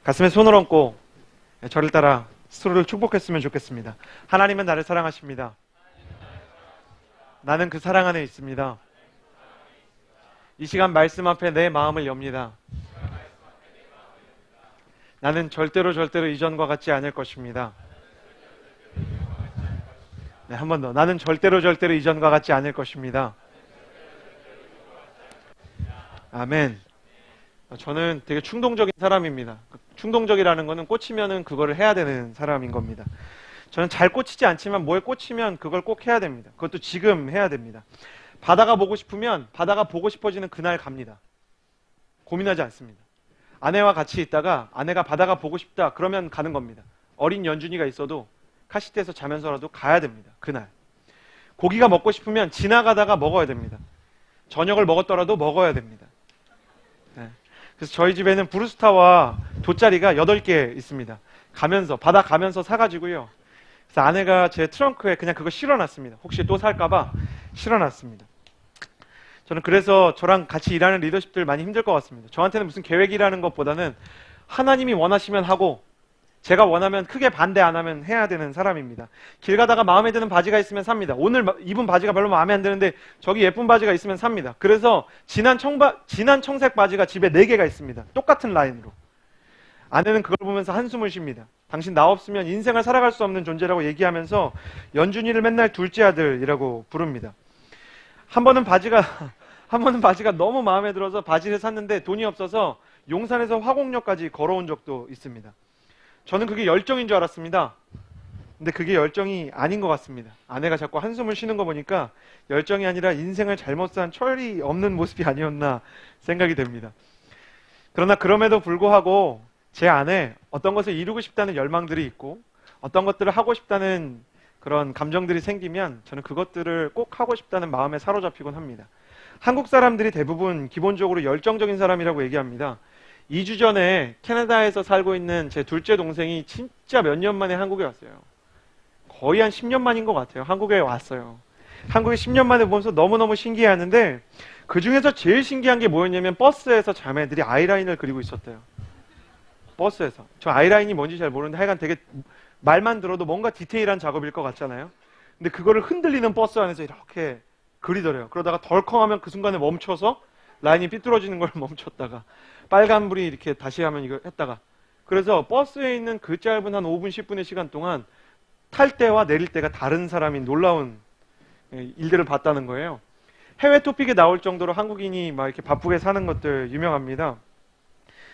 가슴에 손을 얹고 저를 따라 스스로를 축복했으면 좋겠습니다. 하나님은 나를 사랑하십니다. 나는 그 사랑 안에 있습니다. 이 시간 말씀 앞에 내 마음을 엽니다. 나는 절대로 이전과 같지 않을 것입니다. 네, 한 번 더. 나는 절대로 이전과 같지 않을 것입니다. 아멘. 저는 되게 충동적인 사람입니다. 충동적이라는 거는 꽂히면은 그거를 해야 되는 사람인 겁니다. 저는 잘 꽂히지 않지만 뭐에 꽂히면 그걸 꼭 해야 됩니다. 그것도 지금 해야 됩니다. 바다가 보고 싶으면 바다가 보고 싶어지는 그날 갑니다. 고민하지 않습니다. 아내와 같이 있다가 아내가 바다가 보고 싶다 그러면 가는 겁니다. 어린 연준이가 있어도 카시트에서 자면서라도 가야 됩니다. 그날. 고기가 먹고 싶으면 지나가다가 먹어야 됩니다. 저녁을 먹었더라도 먹어야 됩니다. 네. 그래서 저희 집에는 브루스타와 돗자리가 8개 있습니다. 바다 가면서 사가지고요. 그래서 아내가 제 트렁크에 그냥 그거 실어놨습니다. 혹시 또 살까봐 실어놨습니다. 저는 그래서 저랑 같이 일하는 리더십들 많이 힘들 것 같습니다. 저한테는 무슨 계획이라는 것보다는 하나님이 원하시면 하고 제가 원하면 크게 반대 안 하면 해야 되는 사람입니다. 길 가다가 마음에 드는 바지가 있으면 삽니다. 오늘 입은 바지가 별로 마음에 안 드는데 저기 예쁜 바지가 있으면 삽니다. 그래서 진한 청색 바지가 집에 4개가 있습니다. 똑같은 라인으로. 아내는 그걸 보면서 한숨을 쉽니다. 당신 나 없으면 인생을 살아갈 수 없는 존재라고 얘기하면서 연준이를 맨날 둘째 아들이라고 부릅니다. 한 번은 바지가 너무 마음에 들어서 바지를 샀는데 돈이 없어서 용산에서 화곡역까지 걸어온 적도 있습니다. 저는 그게 열정인 줄 알았습니다. 근데 그게 열정이 아닌 것 같습니다. 아내가 자꾸 한숨을 쉬는 거 보니까 열정이 아니라 인생을 잘못 산 철이 없는 모습이 아니었나 생각이 됩니다. 그러나 그럼에도 불구하고 제 안에 어떤 것을 이루고 싶다는 열망들이 있고 어떤 것들을 하고 싶다는 그런 감정들이 생기면 저는 그것들을 꼭 하고 싶다는 마음에 사로잡히곤 합니다. 한국 사람들이 대부분 기본적으로 열정적인 사람이라고 얘기합니다. 2주 전에 캐나다에서 살고 있는 제 둘째 동생이 진짜 몇 년 만에 한국에 왔어요. 거의 한 10년 만인 것 같아요. 한국에 왔어요. 한국에 10년 만에 보면서 너무너무 신기해하는데 그 중에서 제일 신기한 게 뭐였냐면 버스에서 자매들이 아이라인을 그리고 있었대요. 버스에서. 저 아이라인이 뭔지 잘 모르는데 하여간 되게 말만 들어도 뭔가 디테일한 작업일 것 같잖아요. 근데 그거를 흔들리는 버스 안에서 이렇게 그리더래요. 그러다가 덜컹하면 그 순간에 멈춰서 라인이 삐뚤어지는 걸 멈췄다가 빨간불이 이렇게 다시 하면 이거 했다가 그래서 버스에 있는 그 짧은 한 5분 10분의 시간 동안 탈 때와 내릴 때가 다른 사람이 놀라운 일들을 봤다는 거예요. 해외 토픽에 나올 정도로 한국인이 막 이렇게 바쁘게 사는 것들 유명합니다.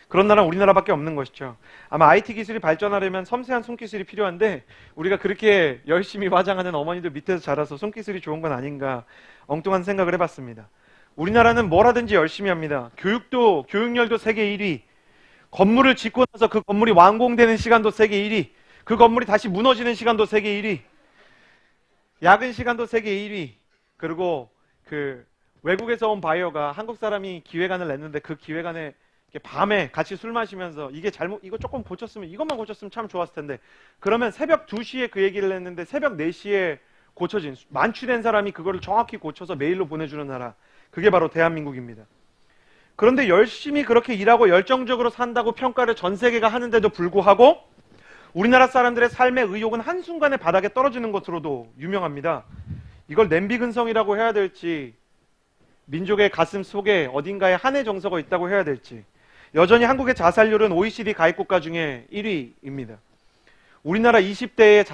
그런 나라는 우리나라밖에 없는 것이죠. 아마 IT 기술이 발전하려면 섬세한 손기술이 필요한데 우리가 그렇게 열심히 화장하는 어머니들 밑에서 자라서 손기술이 좋은 건 아닌가 엉뚱한 생각을 해봤습니다. 우리나라는 뭘 하든지 열심히 합니다. 교육열도 세계 1위. 건물을 짓고 나서 그 건물이 완공되는 시간도 세계 1위. 그 건물이 다시 무너지는 시간도 세계 1위. 야근 시간도 세계 1위. 그리고 그 외국에서 온 바이어가 한국 사람이 기획안을 냈는데 그 기획안에 밤에 같이 술 마시면서 이거 조금 고쳤으면 이것만 고쳤으면 참 좋았을 텐데 그러면 새벽 2시에 그 얘기를 했는데 새벽 4시에 고쳐진 만취된 사람이 그거를 정확히 고쳐서 메일로 보내주는 나라 그게 바로 대한민국입니다. 그런데 열심히 그렇게 일하고 열정적으로 산다고 평가를 전 세계가 하는데도 불구하고 우리나라 사람들의 삶의 의욕은 한순간에 바닥에 떨어지는 것으로도 유명합니다. 이걸 냄비근성이라고 해야 될지 민족의 가슴 속에 어딘가에 한해 정서가 있다고 해야 될지 여전히 한국의 자살률은 OECD 가입국가 중에 1위입니다. 우리나라 20대의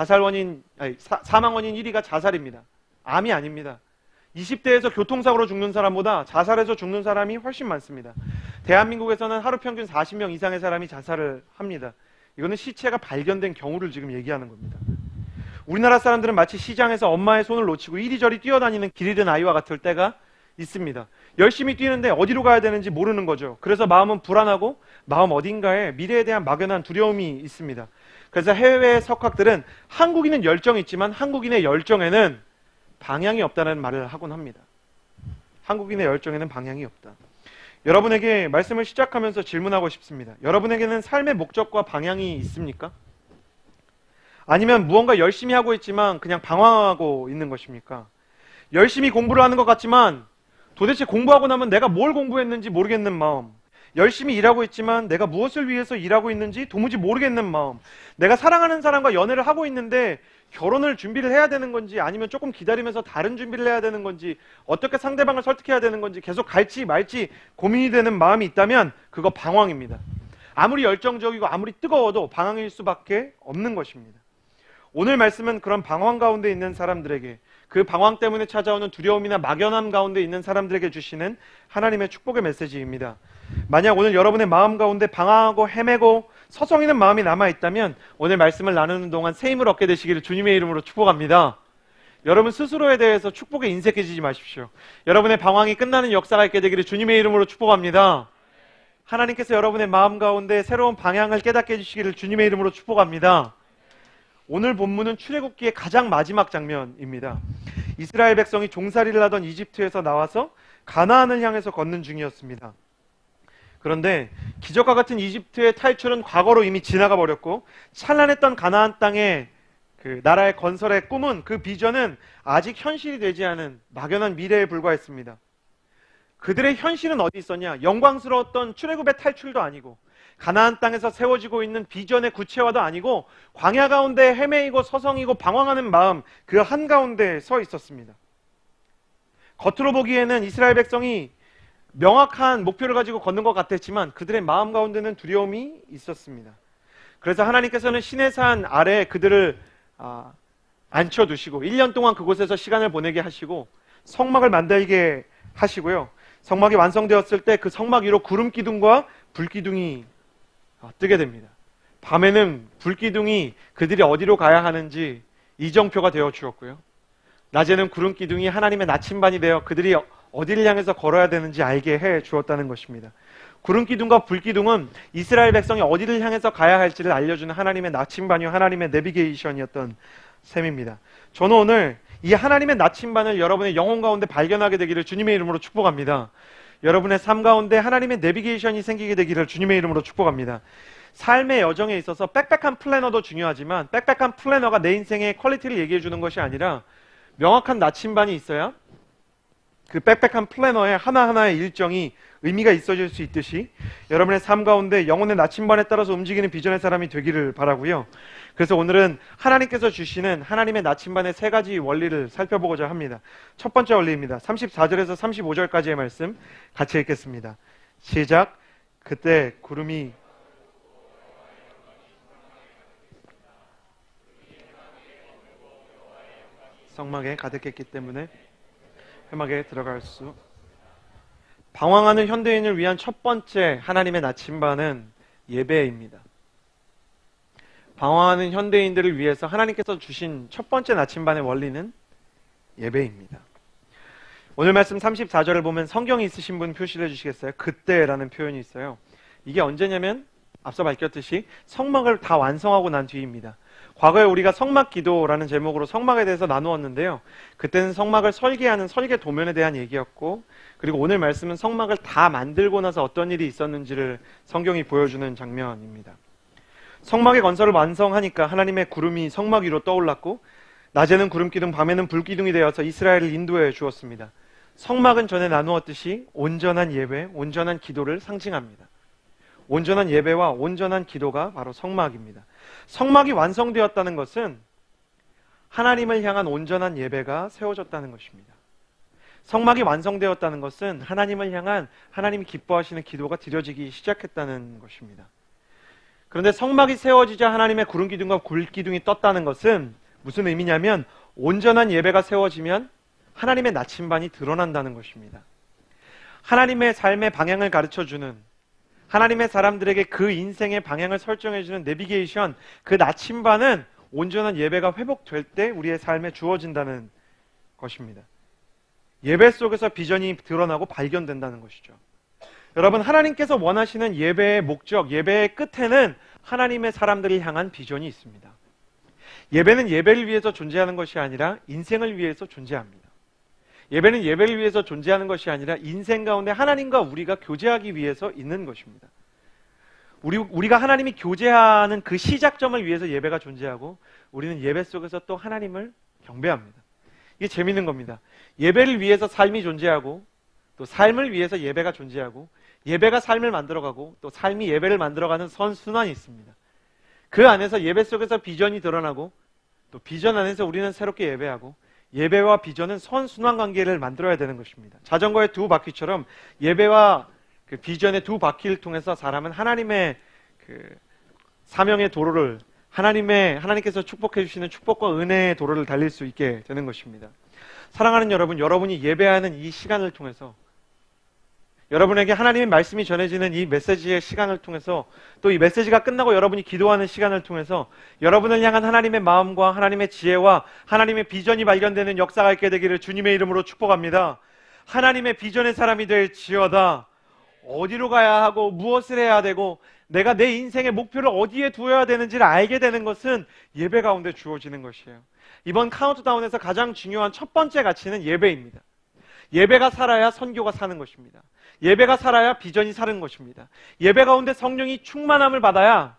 사망 원인 1위가 자살입니다. 암이 아닙니다. 20대에서 교통사고로 죽는 사람보다 자살해서 죽는 사람이 훨씬 많습니다. 대한민국에서는 하루 평균 40명 이상의 사람이 자살을 합니다. 이거는 시체가 발견된 경우를 지금 얘기하는 겁니다. 우리나라 사람들은 마치 시장에서 엄마의 손을 놓치고 이리저리 뛰어다니는 길 잃은 아이와 같을 때가 있습니다. 열심히 뛰는데 어디로 가야 되는지 모르는 거죠. 그래서 마음은 불안하고 마음 어딘가에 미래에 대한 막연한 두려움이 있습니다. 그래서 해외 석학들은 한국인은 열정이 있지만 한국인의 열정에는 방향이 없다는 말을 하곤 합니다. 한국인의 열정에는 방향이 없다. 여러분에게 말씀을 시작하면서 질문하고 싶습니다. 여러분에게는 삶의 목적과 방향이 있습니까? 아니면 무언가 열심히 하고 있지만 그냥 방황하고 있는 것입니까? 열심히 공부를 하는 것 같지만 도대체 공부하고 나면 내가 뭘 공부했는지 모르겠는 마음, 열심히 일하고 있지만 내가 무엇을 위해서 일하고 있는지 도무지 모르겠는 마음, 내가 사랑하는 사람과 연애를 하고 있는데 결혼을 준비를 해야 되는 건지 아니면 조금 기다리면서 다른 준비를 해야 되는 건지, 어떻게 상대방을 설득해야 되는 건지 계속 갈지 말지 고민이 되는 마음이 있다면 그거 방황입니다. 아무리 열정적이고 아무리 뜨거워도 방황일 수밖에 없는 것입니다. 오늘 말씀은 그런 방황 가운데 있는 사람들에게, 그 방황 때문에 찾아오는 두려움이나 막연함 가운데 있는 사람들에게 주시는 하나님의 축복의 메시지입니다. 만약 오늘 여러분의 마음 가운데 방황하고 헤매고 서성이는 마음이 남아있다면 오늘 말씀을 나누는 동안 새 힘을 얻게 되시기를 주님의 이름으로 축복합니다. 여러분 스스로에 대해서 축복에 인색해지지 마십시오. 여러분의 방황이 끝나는 역사가 있게 되기를 주님의 이름으로 축복합니다. 하나님께서 여러분의 마음 가운데 새로운 방향을 깨닫게 해주시기를 주님의 이름으로 축복합니다. 오늘 본문은 출애굽기의 가장 마지막 장면입니다. 이스라엘 백성이 종살이를 하던 이집트에서 나와서 가나안을 향해서 걷는 중이었습니다. 그런데 기적과 같은 이집트의 탈출은 과거로 이미 지나가 버렸고, 찬란했던 가나안 땅의 그 나라의 건설의 꿈은, 그 비전은 아직 현실이 되지 않은 막연한 미래에 불과했습니다. 그들의 현실은 어디 있었냐? 영광스러웠던 출애굽의 탈출도 아니고, 가나안 땅에서 세워지고 있는 비전의 구체화도 아니고, 광야 가운데 헤매이고 서성이고 방황하는 마음, 그 한가운데 서 있었습니다. 겉으로 보기에는 이스라엘 백성이 명확한 목표를 가지고 걷는 것 같았지만 그들의 마음 가운데는 두려움이 있었습니다. 그래서 하나님께서는 시내산 아래에 그들을 앉혀두시고 1년 동안 그곳에서 시간을 보내게 하시고 성막을 만들게 하시고요, 성막이 완성되었을 때 그 성막 위로 구름 기둥과 불 기둥이 뜨게 됩니다. 밤에는 불 기둥이 그들이 어디로 가야 하는지 이정표가 되어 주었고요, 낮에는 구름 기둥이 하나님의 나침반이 되어 그들이 어디를 향해서 걸어야 되는지 알게 해 주었다는 것입니다. 구름 기둥과 불 기둥은 이스라엘 백성이 어디를 향해서 가야 할지를 알려주는 하나님의 나침반이요, 하나님의 내비게이션이었던 셈입니다. 저는 오늘 이 하나님의 나침반을 여러분의 영혼 가운데 발견하게 되기를 주님의 이름으로 축복합니다. 여러분의 삶 가운데 하나님의 내비게이션이 생기게 되기를 주님의 이름으로 축복합니다. 삶의 여정에 있어서 빽빽한 플래너도 중요하지만 빽빽한 플래너가 내 인생의 퀄리티를 얘기해 주는 것이 아니라 명확한 나침반이 있어야 그 빽빽한 플래너의 하나하나의 일정이 의미가 있어질 수 있듯이 여러분의 삶 가운데 영혼의 나침반에 따라서 움직이는 비전의 사람이 되기를 바라고요. 그래서 오늘은 하나님께서 주시는 하나님의 나침반의 세 가지 원리를 살펴보고자 합니다. 첫 번째 원리입니다. 34절에서 35절까지의 말씀 같이 읽겠습니다. 시작. 그때 구름이 성막에 가득했기 때문에 회막에 들어갈 수. 방황하는 현대인을 위한 첫 번째 하나님의 나침반은 예배입니다. 방황하는 현대인들을 위해서 하나님께서 주신 첫 번째 나침반의 원리는 예배입니다. 오늘 말씀 34절을 보면 성경이 있으신 분 표시를 해주시겠어요? 그때라는 표현이 있어요. 이게 언제냐면 앞서 밝혔듯이 성막을 다 완성하고 난 뒤입니다. 과거에 우리가 성막 기도라는 제목으로 성막에 대해서 나누었는데요, 그때는 성막을 설계하는 설계 도면에 대한 얘기였고, 그리고 오늘 말씀은 성막을 다 만들고 나서 어떤 일이 있었는지를 성경이 보여주는 장면입니다. 성막의 건설을 완성하니까 하나님의 구름이 성막 위로 떠올랐고, 낮에는 구름 기둥, 밤에는 불 기둥이 되어서 이스라엘을 인도해 주었습니다. 성막은 전에 나누었듯이 온전한 예배, 온전한 기도를 상징합니다. 온전한 예배와 온전한 기도가 바로 성막입니다. 성막이 완성되었다는 것은 하나님을 향한 온전한 예배가 세워졌다는 것입니다. 성막이 완성되었다는 것은 하나님을 향한 하나님이 기뻐하시는 기도가 드려지기 시작했다는 것입니다. 그런데 성막이 세워지자 하나님의 구름 기둥과 불 기둥이 떴다는 것은 무슨 의미냐면 온전한 예배가 세워지면 하나님의 나침반이 드러난다는 것입니다. 하나님의 삶의 방향을 가르쳐주는, 하나님의 사람들에게 그 인생의 방향을 설정해주는 내비게이션, 그 나침반은 온전한 예배가 회복될 때 우리의 삶에 주어진다는 것입니다. 예배 속에서 비전이 드러나고 발견된다는 것이죠. 여러분, 하나님께서 원하시는 예배의 목적, 예배의 끝에는 하나님의 사람들을 향한 비전이 있습니다. 예배는 예배를 위해서 존재하는 것이 아니라 인생을 위해서 존재합니다. 예배는 예배를 위해서 존재하는 것이 아니라 인생 가운데 하나님과 우리가 교제하기 위해서 있는 것입니다. 우리가 하나님이 교제하는 그 시작점을 위해서 예배가 존재하고 우리는 예배 속에서 또 하나님을 경배합니다. 이게 재밌는 겁니다. 예배를 위해서 삶이 존재하고 또 삶을 위해서 예배가 존재하고 예배가 삶을 만들어가고 또 삶이 예배를 만들어가는 선순환이 있습니다. 그 안에서 예배 속에서 비전이 드러나고 또 비전 안에서 우리는 새롭게 예배하고 예배와 비전은 선순환 관계를 만들어야 되는 것입니다. 자전거의 두 바퀴처럼 예배와 그 비전의 두 바퀴를 통해서 사람은 하나님의 그 사명의 도로를 하나님께서 축복해 주시는 축복과 은혜의 도로를 달릴 수 있게 되는 것입니다. 사랑하는 여러분, 여러분이 예배하는 이 시간을 통해서 여러분에게 하나님의 말씀이 전해지는 이 메시지의 시간을 통해서 또 이 메시지가 끝나고 여러분이 기도하는 시간을 통해서 여러분을 향한 하나님의 마음과 하나님의 지혜와 하나님의 비전이 발견되는 역사가 있게 되기를 주님의 이름으로 축복합니다. 하나님의 비전의 사람이 될지어다. 어디로 가야 하고 무엇을 해야 되고 내가 내 인생의 목표를 어디에 두어야 되는지를 알게 되는 것은 예배 가운데 주어지는 것이에요. 이번 카운트다운에서 가장 중요한 첫 번째 가치는 예배입니다. 예배가 살아야 선교가 사는 것입니다. 예배가 살아야 비전이 사는 것입니다. 예배 가운데 성령의 충만함을 받아야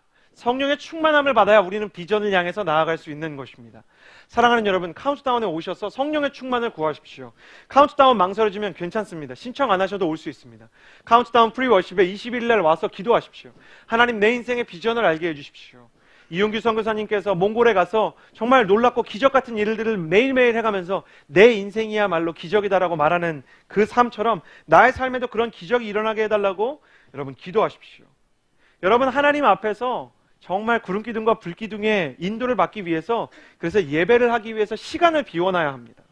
우리는 비전을 향해서 나아갈 수 있는 것입니다. 사랑하는 여러분, 카운트다운에 오셔서 성령의 충만을 구하십시오. 카운트다운 망설여지면 괜찮습니다. 신청 안 하셔도 올 수 있습니다. 카운트다운 프리워십에 21일 날 와서 기도하십시오. 하나님, 내 인생의 비전을 알게 해주십시오. 이용규 선교사님께서 몽골에 가서 정말 놀랍고 기적 같은 일들을 매일매일 해가면서 내 인생이야말로 기적이다라고 말하는 그 삶처럼 나의 삶에도 그런 기적이 일어나게 해달라고 여러분 기도하십시오. 여러분, 하나님 앞에서 정말 구름기둥과 불기둥의 인도를 받기 위해서, 그래서 예배를 하기 위해서 시간을 비워놔야 합니다.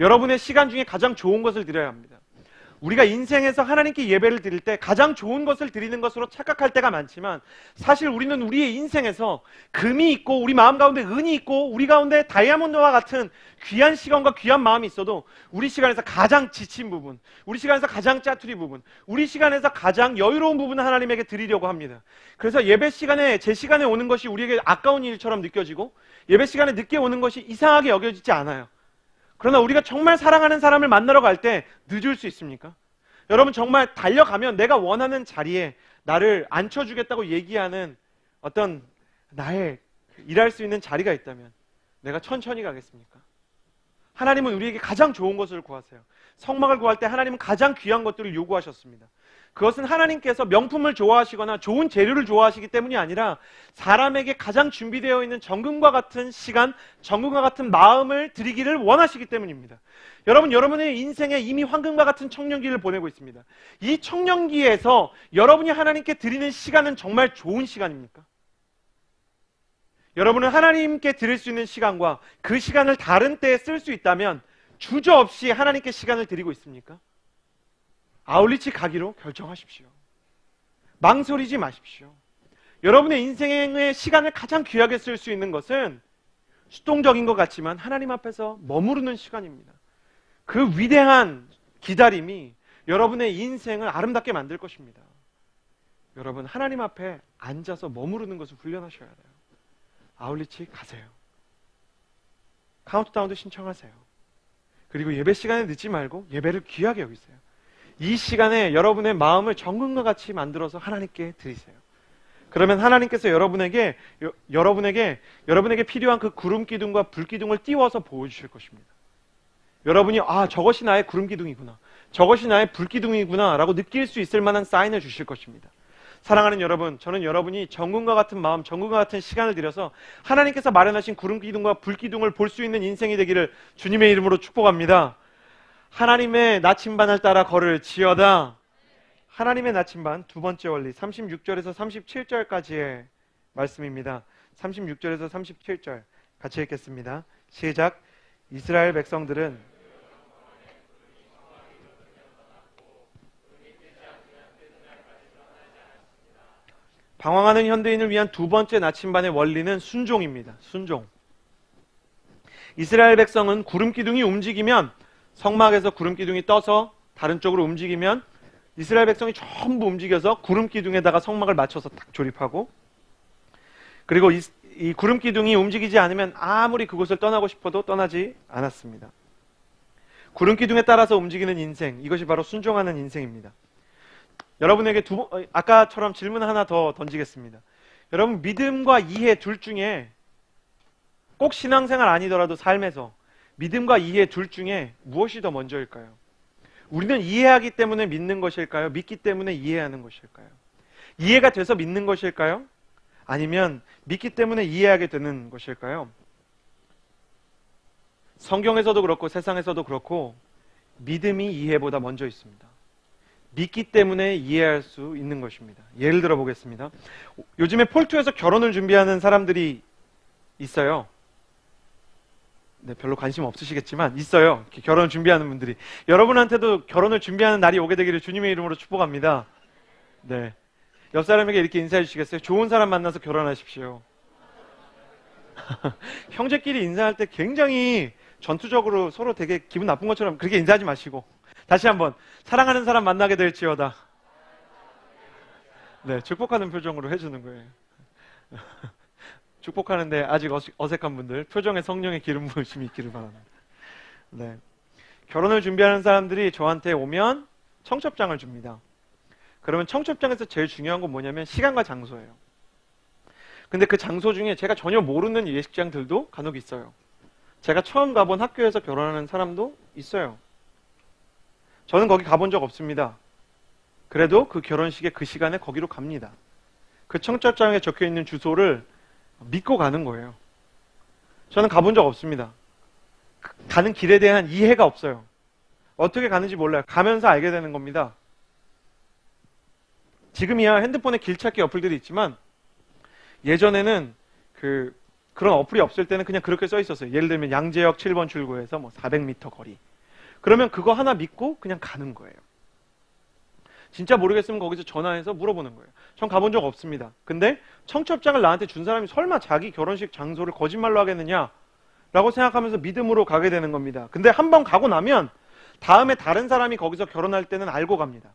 여러분의 시간 중에 가장 좋은 것을 드려야 합니다. 우리가 인생에서 하나님께 예배를 드릴 때 가장 좋은 것을 드리는 것으로 착각할 때가 많지만 사실 우리는 우리의 인생에서 금이 있고 우리 마음 가운데 은이 있고 우리 가운데 다이아몬드와 같은 귀한 시간과 귀한 마음이 있어도 우리 시간에서 가장 지친 부분, 우리 시간에서 가장 짜투리 부분, 우리 시간에서 가장 여유로운 부분을 하나님에게 드리려고 합니다. 그래서 예배 시간에, 제 시간에 오는 것이 우리에게 아까운 일처럼 느껴지고 예배 시간에 늦게 오는 것이 이상하게 여겨지지 않아요. 그러나 우리가 정말 사랑하는 사람을 만나러 갈 때 늦을 수 있습니까? 여러분, 정말 달려가면 내가 원하는 자리에 나를 앉혀주겠다고 얘기하는 어떤 나의 일할 수 있는 자리가 있다면 내가 천천히 가겠습니까? 하나님은 우리에게 가장 좋은 것을 구하세요. 성막을 구할 때 하나님은 가장 귀한 것들을 요구하셨습니다. 그것은 하나님께서 명품을 좋아하시거나 좋은 재료를 좋아하시기 때문이 아니라 사람에게 가장 준비되어 있는 정금과 같은 시간, 정금과 같은 마음을 드리기를 원하시기 때문입니다. 여러분, 여러분의 인생에 이미 황금과 같은 청년기를 보내고 있습니다. 이 청년기에서 여러분이 하나님께 드리는 시간은 정말 좋은 시간입니까? 여러분은 하나님께 드릴 수 있는 시간과 그 시간을 다른 때에 쓸 수 있다면 주저없이 하나님께 시간을 드리고 있습니까? 아울리치 가기로 결정하십시오. 망설이지 마십시오. 여러분의 인생의 시간을 가장 귀하게 쓸 수 있는 것은 수동적인 것 같지만 하나님 앞에서 머무르는 시간입니다. 그 위대한 기다림이 여러분의 인생을 아름답게 만들 것입니다. 여러분, 하나님 앞에 앉아서 머무르는 것을 훈련하셔야 돼요. 아울리치 가세요. 카운트다운도 신청하세요. 그리고 예배 시간에 늦지 말고 예배를 귀하게 여기세요. 이 시간에 여러분의 마음을 정금과 같이 만들어서 하나님께 드리세요. 그러면 하나님께서 여러분에게 필요한 그 구름 기둥과 불 기둥을 띄워서 보여주실 것입니다. 여러분이 저것이 나의 구름 기둥이구나, 저것이 나의 불 기둥이구나 라고 느낄 수 있을 만한 사인을 주실 것입니다. 사랑하는 여러분, 저는 여러분이 정금과 같은 마음, 정금과 같은 시간을 들여서 하나님께서 마련하신 구름 기둥과 불 기둥을 볼 수 있는 인생이 되기를 주님의 이름으로 축복합니다. 하나님의 나침반을 따라 걸을지어다. 하나님의 나침반 두 번째 원리 36절에서 37절까지의 말씀입니다. 36절에서 37절 같이 읽겠습니다. 시작. 이스라엘 백성들은 방황하는 현대인을 위한 두 번째 나침반의 원리는 순종입니다. 순종. 이스라엘 백성은 구름 기둥이 움직이면, 성막에서 구름 기둥이 떠서 다른 쪽으로 움직이면 이스라엘 백성이 전부 움직여서 구름 기둥에다가 성막을 맞춰서 딱 조립하고, 그리고 이 구름 기둥이 움직이지 않으면 아무리 그곳을 떠나고 싶어도 떠나지 않았습니다. 구름 기둥에 따라서 움직이는 인생, 이것이 바로 순종하는 인생입니다. 여러분에게 아까처럼 질문 하나 더 던지겠습니다. 여러분, 믿음과 이해 둘 중에, 꼭 신앙생활 아니더라도 삶에서 믿음과 이해 둘 중에 무엇이 더 먼저일까요? 우리는 이해하기 때문에 믿는 것일까요? 믿기 때문에 이해하는 것일까요? 이해가 돼서 믿는 것일까요? 아니면 믿기 때문에 이해하게 되는 것일까요? 성경에서도 그렇고 세상에서도 그렇고 믿음이 이해보다 먼저 있습니다. 믿기 때문에 이해할 수 있는 것입니다. 예를 들어 보겠습니다. 요즘에 폴투에서 결혼을 준비하는 사람들이 있어요. 네, 별로 관심 없으시겠지만 있어요. 결혼을 준비하는 분들이. 여러분한테도 결혼을 준비하는 날이 오게 되기를 주님의 이름으로 축복합니다. 네, 옆 사람에게 이렇게 인사해 주시겠어요? 좋은 사람 만나서 결혼하십시오. 형제끼리 인사할 때 굉장히 전투적으로 서로 되게 기분 나쁜 것처럼 그렇게 인사하지 마시고, 다시 한번 사랑하는 사람 만나게 될지어다. 네, 축복하는 표정으로 해주는 거예요. 축복하는데 아직 어색한 분들, 표정에 성령의 기름 부으심이 있기를 바랍니다. 네, 결혼을 준비하는 사람들이 저한테 오면 청첩장을 줍니다. 그러면 청첩장에서 제일 중요한 건 뭐냐면 시간과 장소예요. 근데 그 장소 중에 제가 전혀 모르는 예식장들도 간혹 있어요. 제가 처음 가본 학교에서 결혼하는 사람도 있어요. 저는 거기 가본 적 없습니다. 그래도 그 결혼식에 그 시간에 거기로 갑니다. 그 청첩장에 적혀 있는 주소를 믿고 가는 거예요. 저는 가본 적 없습니다. 가는 길에 대한 이해가 없어요. 어떻게 가는지 몰라요. 가면서 알게 되는 겁니다. 지금이야 핸드폰에 길찾기 어플들이 있지만 예전에는 그런 어플이 없을 때는 그냥 그렇게 써 있었어요. 예를 들면 양재역 7번 출구에서 뭐 400m 거리. 그러면 그거 하나 믿고 그냥 가는 거예요. 진짜 모르겠으면 거기서 전화해서 물어보는 거예요. 전 가본 적 없습니다. 근데 청첩장을 나한테 준 사람이 설마 자기 결혼식 장소를 거짓말로 하겠느냐 라고 생각하면서 믿음으로 가게 되는 겁니다. 근데 한 번 가고 나면 다음에 다른 사람이 거기서 결혼할 때는 알고 갑니다.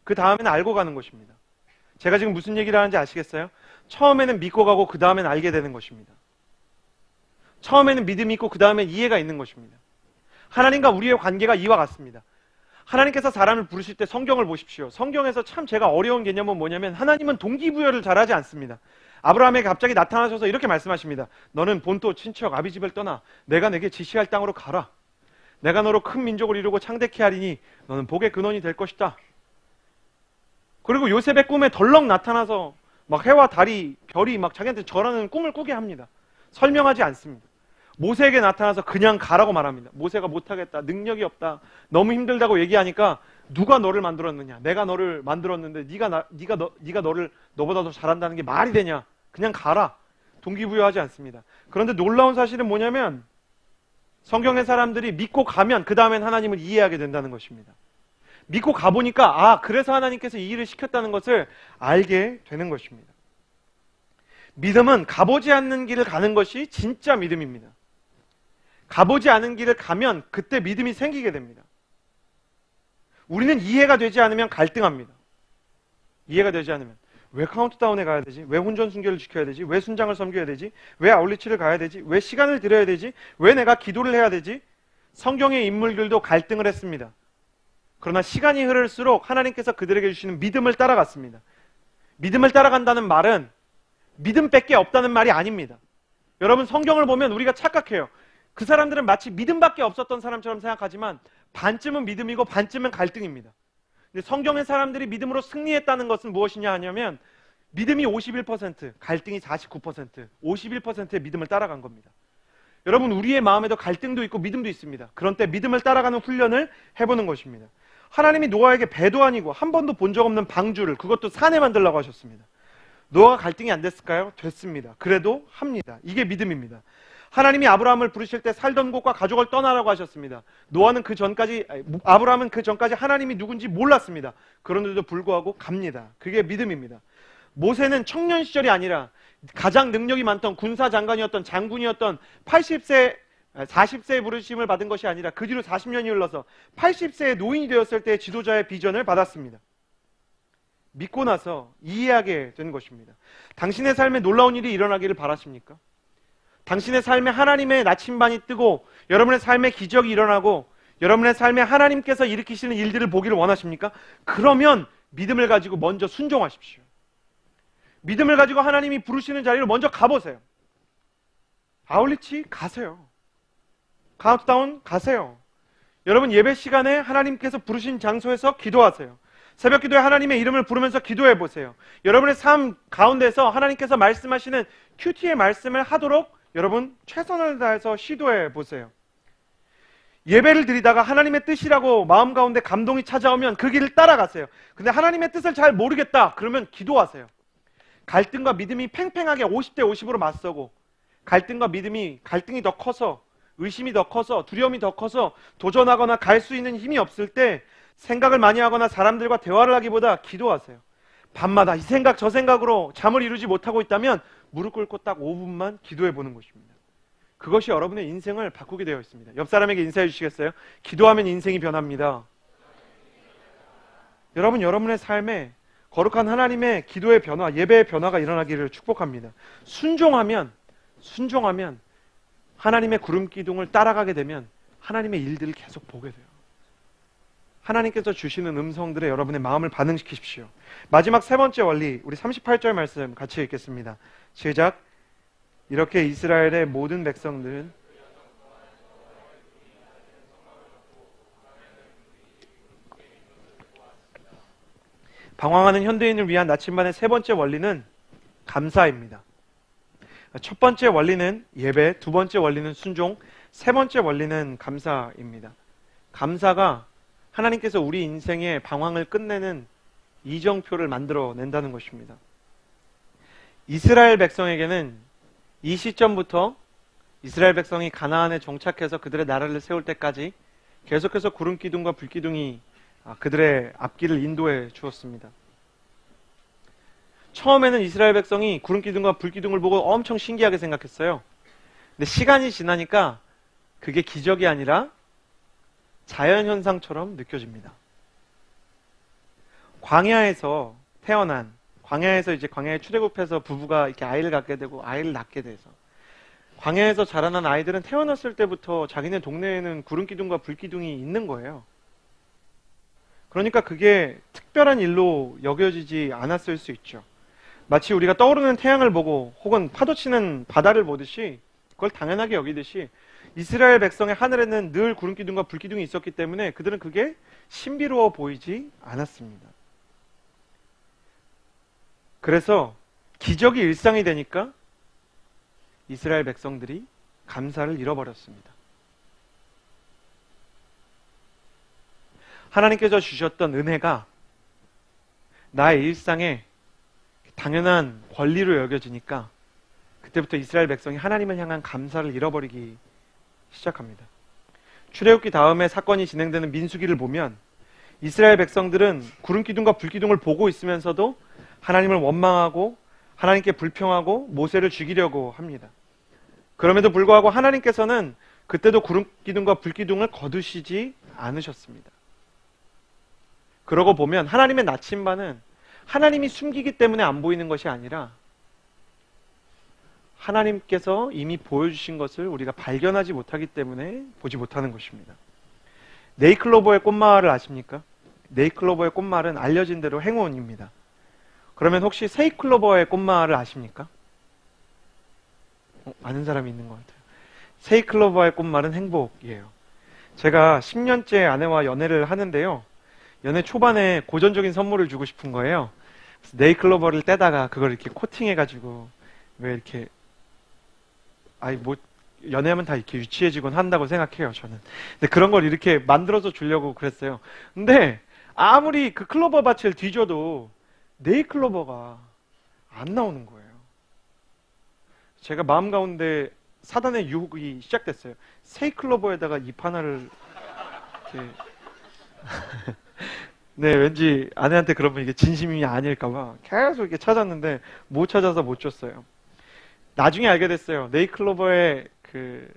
그 다음에는 알고 가는 것입니다. 제가 지금 무슨 얘기를 하는지 아시겠어요? 처음에는 믿고 가고 그 다음엔 알게 되는 것입니다. 처음에는 믿음이 있고 그 다음엔 이해가 있는 것입니다. 하나님과 우리의 관계가 이와 같습니다. 하나님께서 사람을 부르실 때 성경을 보십시오. 성경에서 참 제가 어려운 개념은 뭐냐면 하나님은 동기부여를 잘하지 않습니다. 아브라함에게 갑자기 나타나셔서 이렇게 말씀하십니다. 너는 본토 친척 아비 집을 떠나 내가 내게 지시할 땅으로 가라. 내가 너로 큰 민족을 이루고 창대케 하리니 너는 복의 근원이 될 것이다. 그리고 요셉의 꿈에 덜렁 나타나서 막 해와 달이 별이 막 자기한테 절하는 꿈을 꾸게 합니다. 설명하지 않습니다. 모세에게 나타나서 그냥 가라고 말합니다. 모세가 못하겠다, 능력이 없다, 너무 힘들다고 얘기하니까 누가 너를 만들었느냐? 내가 너를 만들었는데 네가 너보다 더 잘한다는 게 말이 되냐? 그냥 가라. 동기부여하지 않습니다. 그런데 놀라운 사실은 뭐냐면 성경의 사람들이 믿고 가면 그 다음엔 하나님을 이해하게 된다는 것입니다. 믿고 가보니까 그래서 하나님께서 이 일을 시켰다는 것을 알게 되는 것입니다. 믿음은 가보지 않는 길을 가는 것이 진짜 믿음입니다. 가보지 않은 길을 가면 그때 믿음이 생기게 됩니다. 우리는 이해가 되지 않으면 갈등합니다. 이해가 되지 않으면 왜 카운트다운에 가야 되지? 왜 혼전 순결을 지켜야 되지? 왜 순장을 섬겨야 되지? 왜 아울리치를 가야 되지? 왜 시간을 들여야 되지? 왜 내가 기도를 해야 되지? 성경의 인물들도 갈등을 했습니다. 그러나 시간이 흐를수록 하나님께서 그들에게 주시는 믿음을 따라갔습니다. 믿음을 따라간다는 말은 믿음밖에 없다는 말이 아닙니다. 여러분, 성경을 보면 우리가 착각해요. 그 사람들은 마치 믿음밖에 없었던 사람처럼 생각하지만 반쯤은 믿음이고 반쯤은 갈등입니다. 근데 성경의 사람들이 믿음으로 승리했다는 것은 무엇이냐 하냐면 믿음이 51%, 갈등이 49%, 51%의 믿음을 따라간 겁니다. 여러분, 우리의 마음에도 갈등도 있고 믿음도 있습니다. 그런 때 믿음을 따라가는 훈련을 해보는 것입니다. 하나님이 노아에게 배도 아니고 한 번도 본 적 없는 방주를, 그것도 산에 만들라고 하셨습니다. 노아가 갈등이 안 됐을까요? 됐습니다. 그래도 합니다. 이게 믿음입니다. 하나님이 아브라함을 부르실 때 살던 곳과 가족을 떠나라고 하셨습니다. 아브라함은 그 전까지 하나님이 누군지 몰랐습니다. 그런데도 불구하고 갑니다. 그게 믿음입니다. 모세는 청년 시절이 아니라 가장 능력이 많던 군사장관이었던 장군이었던 40세의 부르심을 받은 것이 아니라 그 뒤로 40년이 흘러서 80세의 노인이 되었을 때 지도자의 비전을 받았습니다. 믿고 나서 이해하게 된 것입니다. 당신의 삶에 놀라운 일이 일어나기를 바라십니까? 당신의 삶에 하나님의 나침반이 뜨고 여러분의 삶에 기적이 일어나고 여러분의 삶에 하나님께서 일으키시는 일들을 보기를 원하십니까? 그러면 믿음을 가지고 먼저 순종하십시오. 믿음을 가지고 하나님이 부르시는 자리로 먼저 가보세요. 아울리치 가세요. 카운트다운 가세요. 여러분 예배 시간에 하나님께서 부르신 장소에서 기도하세요. 새벽 기도에 하나님의 이름을 부르면서 기도해 보세요. 여러분의 삶 가운데서 하나님께서 말씀하시는 큐티의 말씀을 하도록 여러분 최선을 다해서 시도해 보세요. 예배를 드리다가 하나님의 뜻이라고 마음 가운데 감동이 찾아오면 그 길을 따라가세요. 근데 하나님의 뜻을 잘 모르겠다 그러면 기도하세요. 갈등과 믿음이 팽팽하게 50대 50으로 맞서고, 갈등과 믿음이, 갈등이 더 커서, 의심이 더 커서, 두려움이 더 커서 도전하거나 갈 수 있는 힘이 없을 때 생각을 많이 하거나 사람들과 대화를 하기보다 기도하세요. 밤마다 이 생각 저 생각으로 잠을 이루지 못하고 있다면 무릎 꿇고 딱 5분만 기도해 보는 것입니다. 그것이 여러분의 인생을 바꾸게 되어 있습니다. 옆 사람에게 인사해 주시겠어요? 기도하면 인생이 변합니다. 여러분, 여러분의 삶에 거룩한 하나님의 기도의 변화, 예배의 변화가 일어나기를 축복합니다. 순종하면 하나님의 구름 기둥을 따라가게 되면 하나님의 일들을 계속 보게 돼요. 하나님께서 주시는 음성들에 여러분의 마음을 반응시키십시오. 마지막 세 번째 원리, 우리 38절 말씀 같이 읽겠습니다. 시작. 이렇게 이스라엘의 모든 백성들은 방황하는 현대인을 위한 나침반의 세 번째 원리는 감사입니다. 첫 번째 원리는 예배, 두 번째 원리는 순종, 세 번째 원리는 감사입니다. 감사가 하나님께서 우리 인생의 방황을 끝내는 이정표를 만들어낸다는 것입니다. 이스라엘 백성에게는 이 시점부터 이스라엘 백성이 가나안에 정착해서 그들의 나라를 세울 때까지 계속해서 구름 기둥과 불 기둥이 그들의 앞길을 인도해 주었습니다. 처음에는 이스라엘 백성이 구름 기둥과 불 기둥을 보고 엄청 신기하게 생각했어요. 근데 시간이 지나니까 그게 기적이 아니라 자연현상처럼 느껴집니다. 광야에서 태어난, 광야에서 이제 광야에 출애굽해서 부부가 이렇게 아이를 갖게 되고 아이를 낳게 돼서 광야에서 자라난 아이들은 태어났을 때부터 자기네 동네에는 구름 기둥과 불 기둥이 있는 거예요. 그러니까 그게 특별한 일로 여겨지지 않았을 수 있죠. 마치 우리가 떠오르는 태양을 보고 혹은 파도치는 바다를 보듯이 그걸 당연하게 여기듯이 이스라엘 백성의 하늘에는 늘 구름 기둥과 불 기둥이 있었기 때문에 그들은 그게 신비로워 보이지 않았습니다. 그래서 기적이 일상이 되니까 이스라엘 백성들이 감사를 잃어버렸습니다. 하나님께서 주셨던 은혜가 나의 일상에 당연한 권리로 여겨지니까 그때부터 이스라엘 백성이 하나님을 향한 감사를 잃어버리기 시작합니다. 출애굽기 다음에 사건이 진행되는 민수기를 보면 이스라엘 백성들은 구름 기둥과 불 기둥을 보고 있으면서도 하나님을 원망하고 하나님께 불평하고 모세를 죽이려고 합니다. 그럼에도 불구하고 하나님께서는 그때도 구름 기둥과 불 기둥을 거두시지 않으셨습니다. 그러고 보면 하나님의 나침반은 하나님이 숨기기 때문에 안 보이는 것이 아니라 하나님께서 이미 보여주신 것을 우리가 발견하지 못하기 때문에 보지 못하는 것입니다. 네이클로버의 꽃말을 아십니까? 네이클로버의 꽃말은 알려진 대로 행운입니다. 그러면 혹시 세이클로버의 꽃말을 아십니까? 아는 사람이 있는 것 같아요. 세이클로버의 꽃말은 행복이에요. 제가 10년째 아내와 연애를 하는데요. 연애 초반에 고전적인 선물을 주고 싶은 거예요. 그래서 네이클로버를 떼다가 그걸 이렇게 코팅해가지고 왜 이렇게 연애하면 다 이렇게 유치해지곤 한다고 생각해요, 저는. 근데 그런 걸 이렇게 만들어서 주려고 그랬어요. 근데 아무리 그 클로버 밭을 뒤져도 네이클로버가 안 나오는 거예요. 제가 마음 가운데 사단의 유혹이 시작됐어요. 세이클로버에다가 잎 하나를 이렇게 네, 왠지 아내한테 그러면 이게 진심이 아닐까봐 계속 이렇게 찾았는데 못 찾아서 못 줬어요. 나중에 알게 됐어요. 네이클로버의 그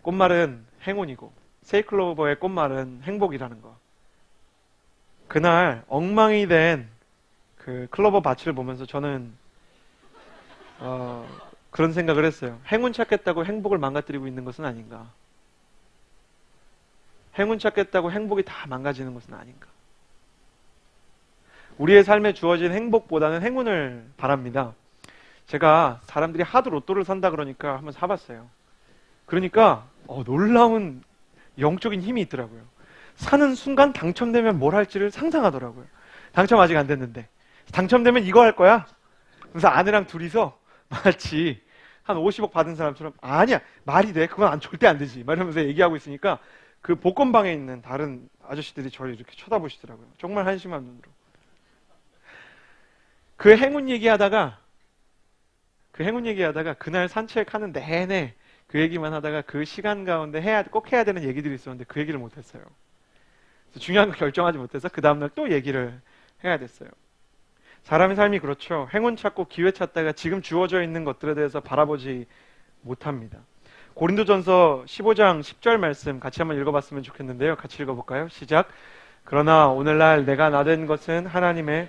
꽃말은 행운이고 세이클로버의 꽃말은 행복이라는 거. 그날 엉망이 된 그 클로버 밭을 보면서 저는 그런 생각을 했어요. 행운 찾겠다고 행복을 망가뜨리고 있는 것은 아닌가. 행운 찾겠다고 행복이 다 망가지는 것은 아닌가. 우리의 삶에 주어진 행복보다는 행운을 바랍니다. 제가 사람들이 하도 로또를 산다 그러니까 한번 사봤어요. 그러니까 놀라운 영적인 힘이 있더라고요. 사는 순간 당첨되면 뭘 할지를 상상하더라고요. 당첨 아직 안 됐는데 당첨되면 이거 할 거야? 그래서 아내랑 둘이서 마치 한 50억 받은 사람처럼 아니야 말이 돼 그건 절대 안 되지 막 이러면서 얘기하고 있으니까 그 복권방에 있는 다른 아저씨들이 저를 이렇게 쳐다보시더라고요. 정말 한심한 눈으로. 그 행운 얘기하다가 그날 산책하는 내내 그 얘기만 하다가 그 시간 가운데 꼭 해야 되는 얘기들이 있었는데 그 얘기를 못했어요. 그래서 중요한 거 결정하지 못해서 그 다음날 또 얘기를 해야 됐어요. 사람의 삶이 그렇죠. 행운 찾고 기회 찾다가 지금 주어져 있는 것들에 대해서 바라보지 못합니다. 고린도전서 15장 10절 말씀 같이 한번 읽어봤으면 좋겠는데요. 같이 읽어볼까요? 시작. 그러나 오늘날 내가 나된 것은 하나님의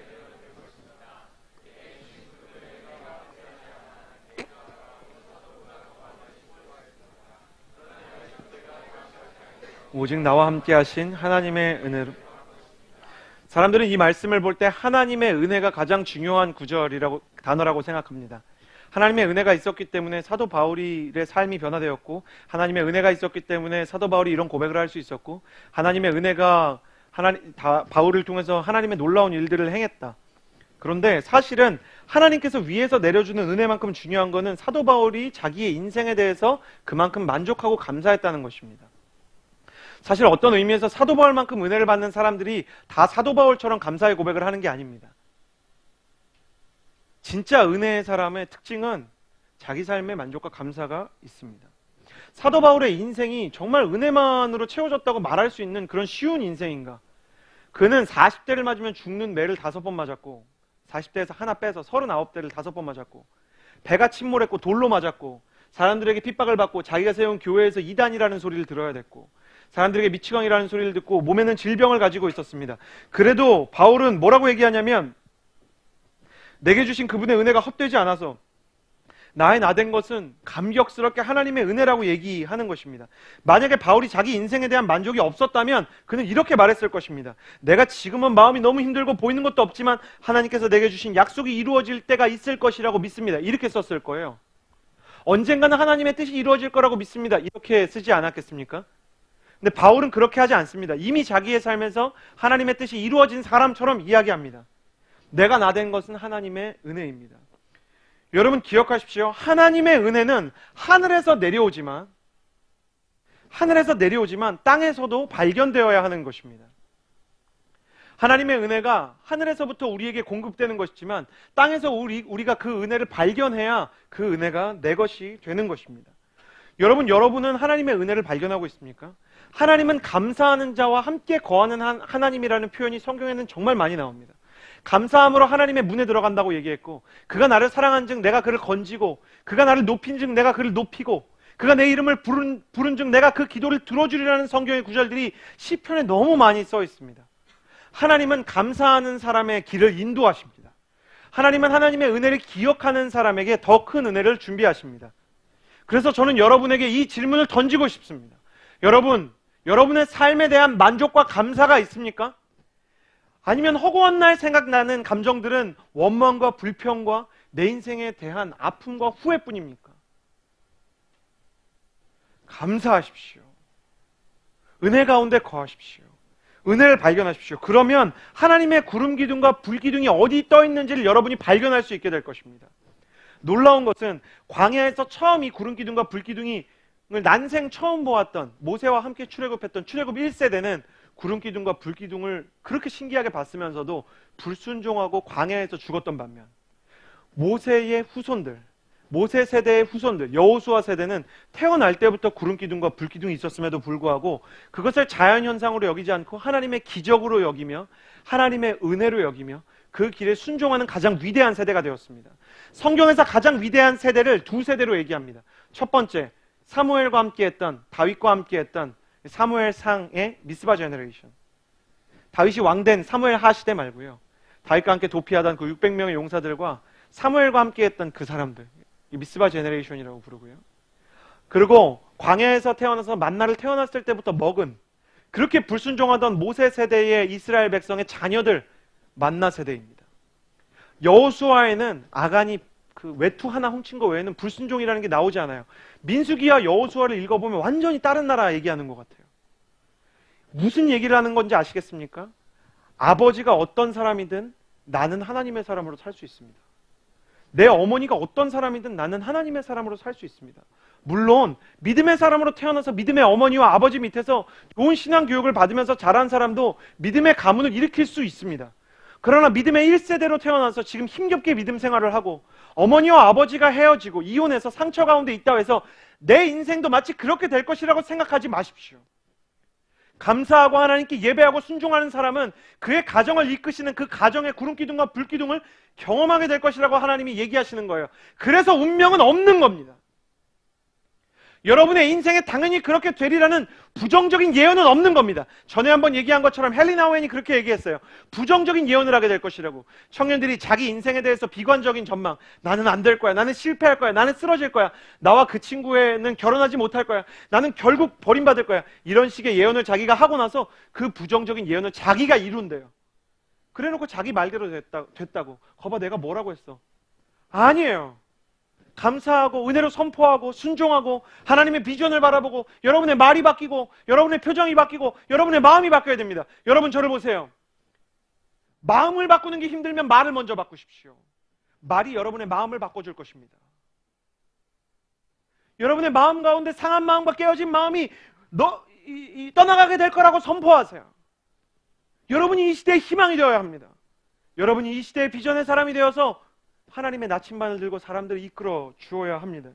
오직 나와 함께 하신 하나님의 은혜로. 사람들은 이 말씀을 볼 때 하나님의 은혜가 가장 중요한 단어라고 생각합니다. 하나님의 은혜가 있었기 때문에 사도 바울의 삶이 변화되었고, 하나님의 은혜가 있었기 때문에 사도 바울이 이런 고백을 할 수 있었고, 하나님의 은혜가 바울을 통해서 하나님의 놀라운 일들을 행했다. 그런데 사실은 하나님께서 위에서 내려주는 은혜만큼 중요한 것은 사도 바울이 자기의 인생에 대해서 그만큼 만족하고 감사했다는 것입니다. 사실 어떤 의미에서 사도 바울만큼 은혜를 받는 사람들이 다 사도 바울처럼 감사의 고백을 하는 게 아닙니다. 진짜 은혜의 사람의 특징은 자기 삶의 만족과 감사가 있습니다. 사도 바울의 인생이 정말 은혜만으로 채워졌다고 말할 수 있는 그런 쉬운 인생인가? 그는 40대를 맞으면 죽는 매를 5번 맞았고, 40대에서 하나 빼서 39대를 5번 맞았고, 배가 침몰했고 돌로 맞았고, 사람들에게 핍박을 받고 자기가 세운 교회에서 이단이라는 소리를 들어야 됐고, 사람들에게 미치광이라는 소리를 듣고 몸에는 질병을 가지고 있었습니다. 그래도 바울은 뭐라고 얘기하냐면, 내게 주신 그분의 은혜가 헛되지 않아서 나의 나된 것은 감격스럽게 하나님의 은혜라고 얘기하는 것입니다. 만약에 바울이 자기 인생에 대한 만족이 없었다면 그는 이렇게 말했을 것입니다. 내가 지금은 마음이 너무 힘들고 보이는 것도 없지만 하나님께서 내게 주신 약속이 이루어질 때가 있을 것이라고 믿습니다. 이렇게 썼을 거예요. 언젠가는 하나님의 뜻이 이루어질 거라고 믿습니다. 이렇게 쓰지 않았겠습니까? 근데 바울은 그렇게 하지 않습니다. 이미 자기의 삶에서 하나님의 뜻이 이루어진 사람처럼 이야기합니다. 내가 나된 것은 하나님의 은혜입니다. 여러분 기억하십시오. 하나님의 은혜는 하늘에서 내려오지만 땅에서도 발견되어야 하는 것입니다. 하나님의 은혜가 하늘에서부터 우리에게 공급되는 것이지만 땅에서 우리가 그 은혜를 발견해야 그 은혜가 내 것이 되는 것입니다. 여러분은 하나님의 은혜를 발견하고 있습니까? 하나님은 감사하는 자와 함께 거하는 하나님이라는 표현이 성경에는 정말 많이 나옵니다. 감사함으로 하나님의 문에 들어간다고 얘기했고, 그가 나를 사랑한 즉 내가 그를 건지고, 그가 나를 높인 즉 내가 그를 높이고, 그가 내 이름을 부른 즉 내가 그 기도를 들어주리라는 성경의 구절들이 시편에 너무 많이 써 있습니다. 하나님은 감사하는 사람의 길을 인도하십니다. 하나님은 하나님의 은혜를 기억하는 사람에게 더 큰 은혜를 준비하십니다. 그래서 저는 여러분에게 이 질문을 던지고 싶습니다. 여러분의 삶에 대한 만족과 감사가 있습니까? 아니면 허구한 날 생각나는 감정들은 원망과 불평과 내 인생에 대한 아픔과 후회뿐입니까? 감사하십시오. 은혜 가운데 거하십시오. 은혜를 발견하십시오. 그러면 하나님의 구름 기둥과 불 기둥이 어디 떠 있는지를 여러분이 발견할 수 있게 될 것입니다. 놀라운 것은 광야에서 처음 이 구름 기둥과 불 기둥이 난생 처음 보았던 모세와 함께 출애굽했던 출애굽 1세대는 구름 기둥과 불 기둥을 그렇게 신기하게 봤으면서도 불순종하고 광야에서 죽었던 반면, 모세의 후손들, 모세 세대의 후손들, 여호수아 세대는 태어날 때부터 구름 기둥과 불 기둥이 있었음에도 불구하고 그것을 자연현상으로 여기지 않고 하나님의 기적으로 여기며 하나님의 은혜로 여기며 그 길에 순종하는 가장 위대한 세대가 되었습니다. 성경에서 가장 위대한 세대를 두 세대로 얘기합니다. 첫 번째, 사무엘과 함께했던, 다윗과 함께했던 사무엘상의 미스바 제너레이션. 다윗이 왕된 사무엘 하 시대 말고요, 다윗과 함께 도피하던 그 600명의 용사들과 사무엘과 함께했던 그 사람들, 미스바 제너레이션이라고 부르고요. 그리고 광야에서 태어나서 만나를 태어났을 때부터 먹은 그렇게 불순종하던 모세 세대의 이스라엘 백성의 자녀들 만나 세대입니다. 여호수아에는 아간이 그 외투 하나 훔친 거 외에는 불순종이라는 게 나오지 않아요. 민수기와 여호수아를 읽어보면 완전히 다른 나라 얘기하는 것 같아요. 무슨 얘기를 하는 건지 아시겠습니까? 아버지가 어떤 사람이든 나는 하나님의 사람으로 살 수 있습니다. 내 어머니가 어떤 사람이든 나는 하나님의 사람으로 살 수 있습니다. 물론 믿음의 사람으로 태어나서 믿음의 어머니와 아버지 밑에서 좋은 신앙 교육을 받으면서 자란 사람도 믿음의 가문을 일으킬 수 있습니다. 그러나 믿음의 1세대로 태어나서 지금 힘겹게 믿음 생활을 하고 어머니와 아버지가 헤어지고 이혼해서 상처 가운데 있다고 해서 내 인생도 마치 그렇게 될 것이라고 생각하지 마십시오. 감사하고 하나님께 예배하고 순종하는 사람은 그의 가정을 이끄시는 그 가정의 구름기둥과 불기둥을 경험하게 될 것이라고 하나님이 얘기하시는 거예요. 그래서 운명은 없는 겁니다. 여러분의 인생에 당연히 그렇게 되리라는 부정적인 예언은 없는 겁니다. 전에 한번 얘기한 것처럼 헨리 나우엔이 그렇게 얘기했어요. 부정적인 예언을 하게 될 것이라고. 청년들이 자기 인생에 대해서 비관적인 전망, 나는 안 될 거야, 나는 실패할 거야, 나는 쓰러질 거야, 나와 그 친구는 결혼하지 못할 거야, 나는 결국 버림받을 거야, 이런 식의 예언을 자기가 하고 나서 그 부정적인 예언을 자기가 이룬대요. 그래놓고 자기 말대로 됐다고. 거봐, 내가 뭐라고 했어? 아니에요. 감사하고 은혜로 선포하고 순종하고 하나님의 비전을 바라보고 여러분의 말이 바뀌고 여러분의 표정이 바뀌고 여러분의 마음이 바뀌어야 됩니다. 여러분 저를 보세요. 마음을 바꾸는 게 힘들면 말을 먼저 바꾸십시오. 말이 여러분의 마음을 바꿔줄 것입니다. 여러분의 마음 가운데 상한 마음과 깨어진 마음이 떠나가게 될 거라고 선포하세요. 여러분이 이 시대의 희망이 되어야 합니다. 여러분이 이 시대의 비전의 사람이 되어서 하나님의 나침반을 들고 사람들을 이끌어 주어야 합니다.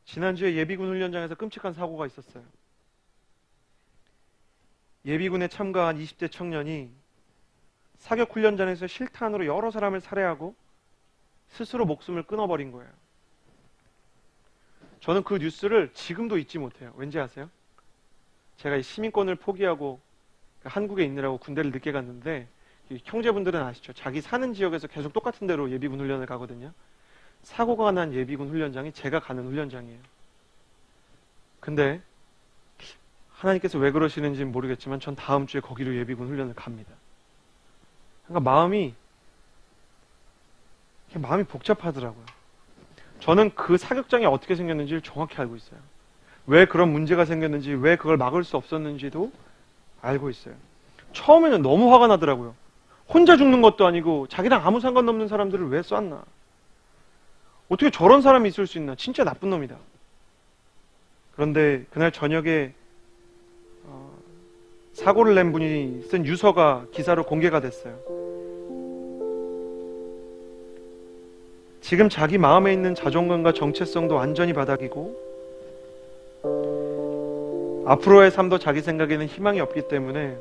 지난주에 예비군 훈련장에서 끔찍한 사고가 있었어요. 예비군에 참가한 20대 청년이 사격 훈련장에서 실탄으로 여러 사람을 살해하고 스스로 목숨을 끊어버린 거예요. 저는 그 뉴스를 지금도 잊지 못해요. 왠지 아세요? 제가 시민권을 포기하고 한국에 있느라고 군대를 늦게 갔는데 형제분들은 아시죠? 자기 사는 지역에서 계속 똑같은 데로 예비군 훈련을 가거든요. 사고가 난 예비군 훈련장이 제가 가는 훈련장이에요. 근데 하나님께서 왜 그러시는지는 모르겠지만 전 다음 주에 거기로 예비군 훈련을 갑니다. 그러니까 마음이 복잡하더라고요. 저는 그 사격장이 어떻게 생겼는지를 정확히 알고 있어요. 왜 그런 문제가 생겼는지, 왜 그걸 막을 수 없었는지도 알고 있어요. 처음에는 너무 화가 나더라고요. 혼자 죽는 것도 아니고 자기랑 아무 상관없는 사람들을 왜 쐈나? 어떻게 저런 사람이 있을 수 있나? 진짜 나쁜 놈이다. 그런데 그날 저녁에 사고를 낸 분이 쓴 유서가 기사로 공개가 됐어요. 지금 자기 마음에 있는 자존감과 정체성도 완전히 바닥이고 앞으로의 삶도 자기 생각에는 희망이 없기 때문에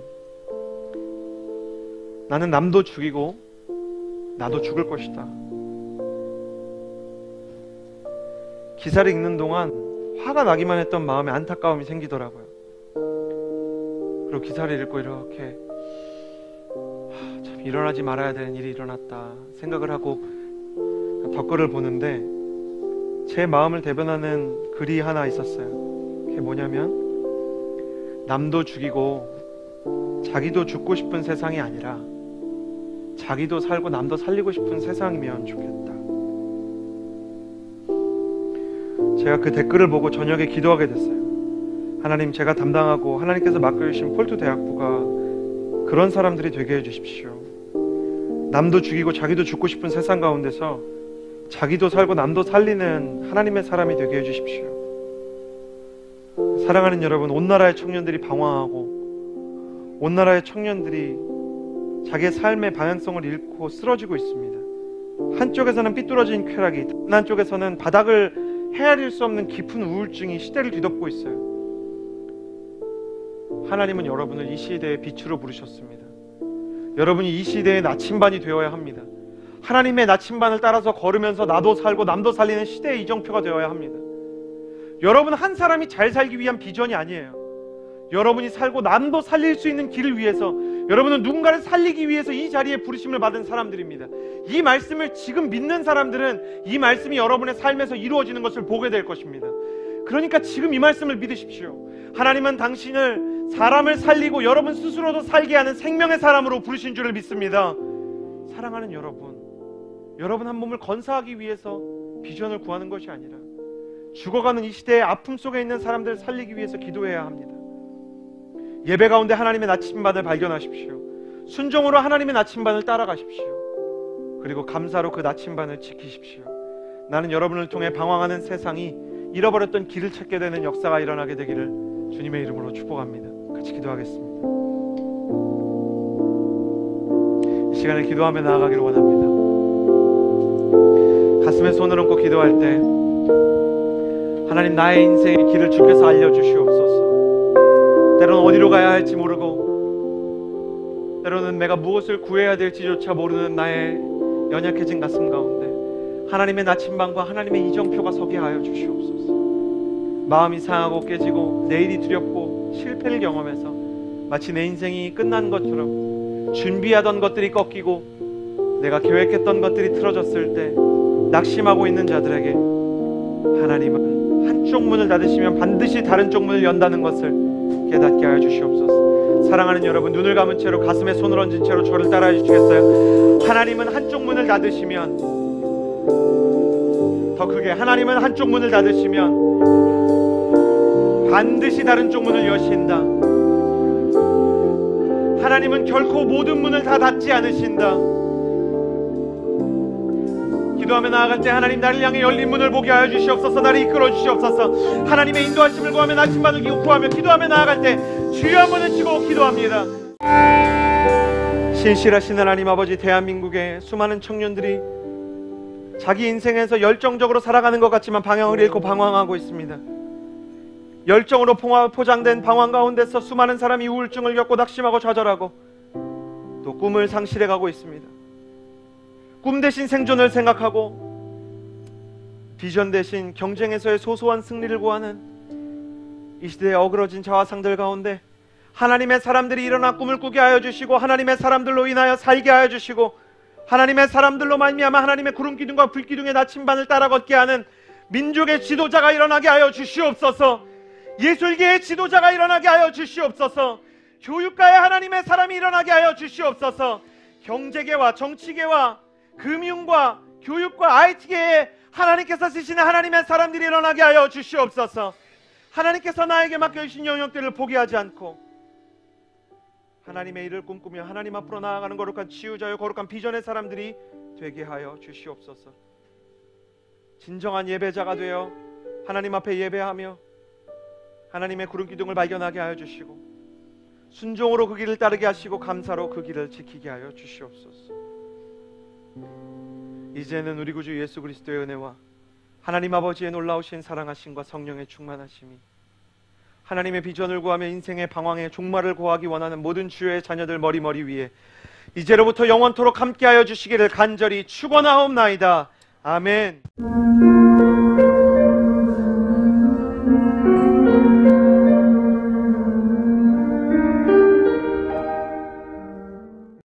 나는 남도 죽이고 나도 죽을 것이다. 기사를 읽는 동안 화가 나기만 했던 마음에 안타까움이 생기더라고요. 그리고 기사를 읽고 이렇게 참 일어나지 말아야 되는 일이 일어났다 생각을 하고 덧글을 보는데 제 마음을 대변하는 글이 하나 있었어요. 그게 뭐냐면 남도 죽이고 자기도 죽고 싶은 세상이 아니라 자기도 살고 남도 살리고 싶은 세상이면 좋겠다. 제가 그 댓글을 보고 저녁에 기도하게 됐어요. 하나님, 제가 담당하고 하나님께서 맡겨주신 폴투 대학부가 그런 사람들이 되게 해주십시오. 남도 죽이고 자기도 죽고 싶은 세상 가운데서 자기도 살고 남도 살리는 하나님의 사람이 되게 해주십시오. 사랑하는 여러분, 온 나라의 청년들이 방황하고 온 나라의 청년들이 자기의 삶의 방향성을 잃고 쓰러지고 있습니다. 한쪽에서는 삐뚤어진 쾌락이, 다른 한쪽에서는 바닥을 헤아릴 수 없는 깊은 우울증이 시대를 뒤덮고 있어요. 하나님은 여러분을 이 시대의 빛으로 부르셨습니다. 여러분이 이 시대의 나침반이 되어야 합니다. 하나님의 나침반을 따라서 걸으면서 나도 살고 남도 살리는 시대의 이정표가 되어야 합니다. 여러분 한 사람이 잘 살기 위한 비전이 아니에요. 여러분이 살고 남도 살릴 수 있는 길을 위해서, 여러분은 누군가를 살리기 위해서 이 자리에 부르심을 받은 사람들입니다. 이 말씀을 지금 믿는 사람들은 이 말씀이 여러분의 삶에서 이루어지는 것을 보게 될 것입니다. 그러니까 지금 이 말씀을 믿으십시오. 하나님은 당신을 사람을 살리고 여러분 스스로도 살게 하는 생명의 사람으로 부르신 줄을 믿습니다. 사랑하는 여러분 한 몸을 건사하기 위해서 비전을 구하는 것이 아니라 죽어가는 이 시대의 아픔 속에 있는 사람들을 살리기 위해서 기도해야 합니다. 예배 가운데 하나님의 나침반을 발견하십시오. 순종으로 하나님의 나침반을 따라가십시오. 그리고 감사로 그 나침반을 지키십시오. 나는 여러분을 통해 방황하는 세상이 잃어버렸던 길을 찾게 되는 역사가 일어나게 되기를 주님의 이름으로 축복합니다. 같이 기도하겠습니다. 이 시간에 기도하며 나아가기를 원합니다. 가슴에 손을 얹고 기도할 때 하나님, 나의 인생의 길을 주께서 알려주시옵소서. 때로는 어디로 가야 할지 모르고, 때로는 내가 무엇을 구해야 될지조차 모르는 나의 연약해진 가슴 가운데 하나님의 나침반과 하나님의 이정표가 서게 하여 주시옵소서. 마음이 상하고 깨지고 내일이 두렵고 실패를 경험해서 마치 내 인생이 끝난 것처럼 준비하던 것들이 꺾이고 내가 계획했던 것들이 틀어졌을 때 낙심하고 있는 자들에게 하나님은 한쪽 문을 닫으시면 반드시 다른 쪽 문을 연다는 것을 깨닫게 하여 주시옵소서. 사랑하는 여러분, 눈을 감은 채로 가슴에 손을 얹은 채로 저를 따라해 주시겠어요? 하나님은 한쪽 문을 닫으시면, 더 크게, 하나님은 한쪽 문을 닫으시면 반드시 다른 쪽 문을 여신다. 하나님은 결코 모든 문을 다 닫지 않으신다. 기도하며 나아갈 때 하나님, 나를 향해 열린 문을 보게 하여 주시옵소서. 나를 이끌어 주시옵소서. 하나님의 인도하심을 구하며 나침반을 구하며 기도하며 나아갈 때 주여 한번을 치고 기도합니다. 신실하신 하나님 아버지, 대한민국의 수많은 청년들이 자기 인생에서 열정적으로 살아가는 것 같지만 방향을 잃고 방황하고 있습니다. 열정으로 포장된 방황 가운데서 수많은 사람이 우울증을 겪고 낙심하고 좌절하고 또 꿈을 상실해가고 있습니다. 꿈 대신 생존을 생각하고 비전 대신 경쟁에서의 소소한 승리를 구하는 이 시대의 어그러진 자화상들 가운데 하나님의 사람들이 일어나 꿈을 꾸게 하여 주시고, 하나님의 사람들로 인하여 살게 하여 주시고, 하나님의 사람들로 말미암아 하나님의 구름기둥과 불기둥의 나침반을 따라 걷게 하는 민족의 지도자가 일어나게 하여 주시옵소서. 예술계의 지도자가 일어나게 하여 주시옵소서. 교육가의 하나님의 사람이 일어나게 하여 주시옵소서. 경제계와 정치계와 금융과 교육과 IT계에 하나님께서 쓰시는 하나님의 사람들이 일어나게 하여 주시옵소서. 하나님께서 나에게 맡겨주신 영역들을 포기하지 않고 하나님의 일을 꿈꾸며 하나님 앞으로 나아가는 거룩한 치유자요 거룩한 비전의 사람들이 되게 하여 주시옵소서. 진정한 예배자가 되어 하나님 앞에 예배하며 하나님의 구름기둥을 발견하게 하여 주시고, 순종으로 그 길을 따르게 하시고 감사로 그 길을 지키게 하여 주시옵소서. 이제는 우리 구주 예수 그리스도의 은혜와 하나님 아버지의 놀라우신 사랑하심과 성령의 충만하심이 하나님의 비전을 구하며 인생의 방황에 종말을 구하기 원하는 모든 주의 자녀들 머리 위에 이제로부터 영원토록 함께하여 주시기를 간절히 축원하옵나이다. 아멘.